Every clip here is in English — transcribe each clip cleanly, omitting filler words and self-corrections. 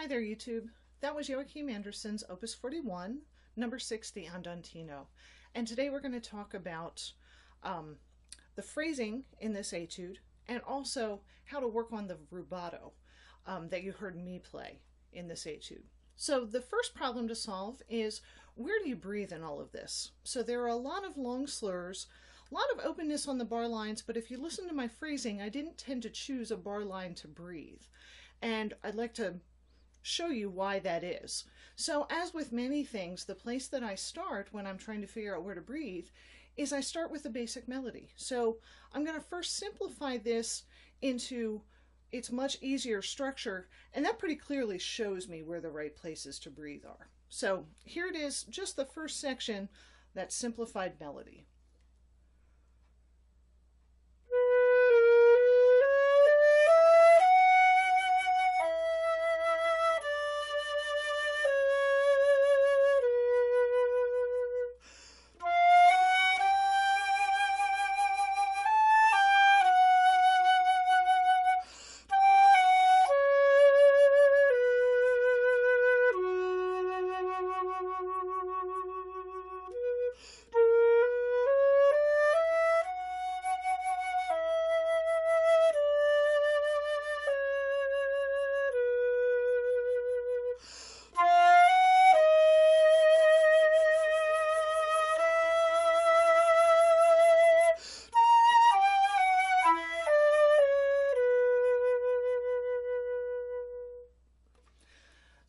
Hi there, YouTube. That was Joachim Andersen's Opus 41, number 6, the Andantino. And today we're going to talk about the phrasing in this etude and also how to work on the rubato that you heard me play in this etude. So the first problem to solve is, where do you breathe in all of this? So there are a lot of long slurs, a lot of openness on the bar lines, but if you listen to my phrasing, I didn't tend to choose a bar line to breathe. And I'd like to show you why that is. So as with many things, the place that I start when I'm trying to figure out where to breathe is I start with a basic melody. So I'm going to first simplify this into its much easier structure, and that pretty clearly shows me where the right places to breathe are. So here it is, just the first section, that simplified melody.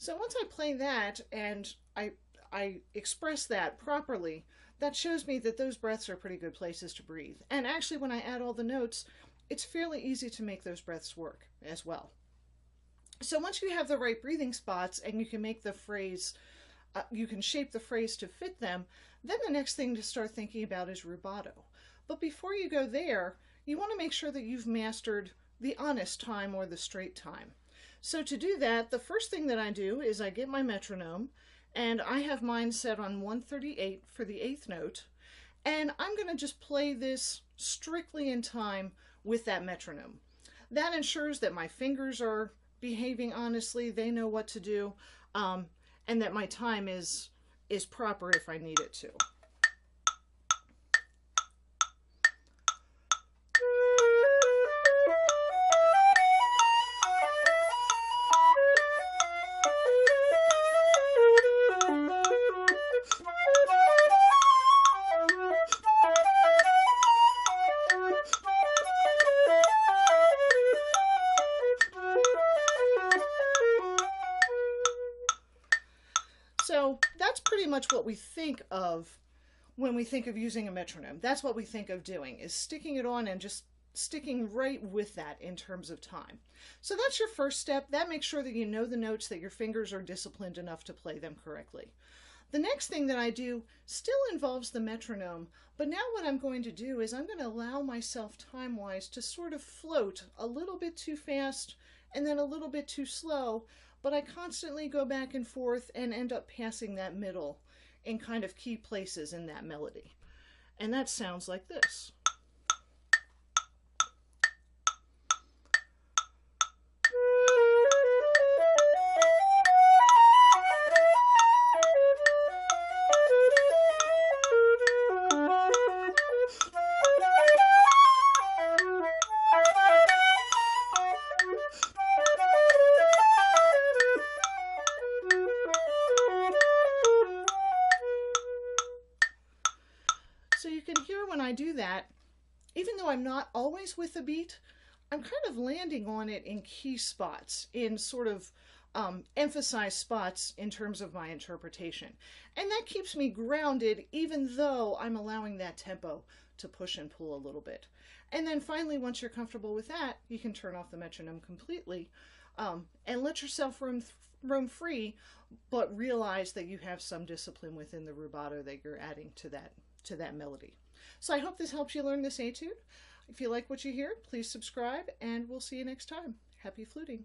So once I play that and I express that properly, that shows me that those breaths are pretty good places to breathe. And actually, when I add all the notes, it's fairly easy to make those breaths work as well. So once you have the right breathing spots and you can make the phrase, you can shape the phrase to fit them, then the next thing to start thinking about is rubato. But before you go there, you want to make sure that you've mastered the honest time or the straight time. So to do that, the first thing that I do is I get my metronome, and I have mine set on 138 for the 8th note, and I'm going to just play this strictly in time with that metronome. That ensures that my fingers are behaving honestly, they know what to do, and that my time is proper if I need it to. So that's pretty much what we think of when we think of using a metronome. That's what we think of doing, is sticking it on and just sticking right with that in terms of time. So that's your first step. That makes sure that you know the notes, that your fingers are disciplined enough to play them correctly. The next thing that I do still involves the metronome, but now what I'm going to do is I'm going to allow myself time-wise to sort of float a little bit too fast and then a little bit too slow, but I constantly go back and forth and end up passing that middle in kind of key places in that melody. And that sounds like this. So you can hear when I do that, even though I'm not always with the beat, I'm kind of landing on it in key spots, in sort of emphasized spots in terms of my interpretation. And that keeps me grounded even though I'm allowing that tempo to push and pull a little bit. And then finally, once you're comfortable with that, you can turn off the metronome completely and let yourself roam free, but realize that you have some discipline within the rubato that you're adding to that melody. So I hope this helps you learn this etude. If you like what you hear, please subscribe, and we'll see you next time. Happy fluting.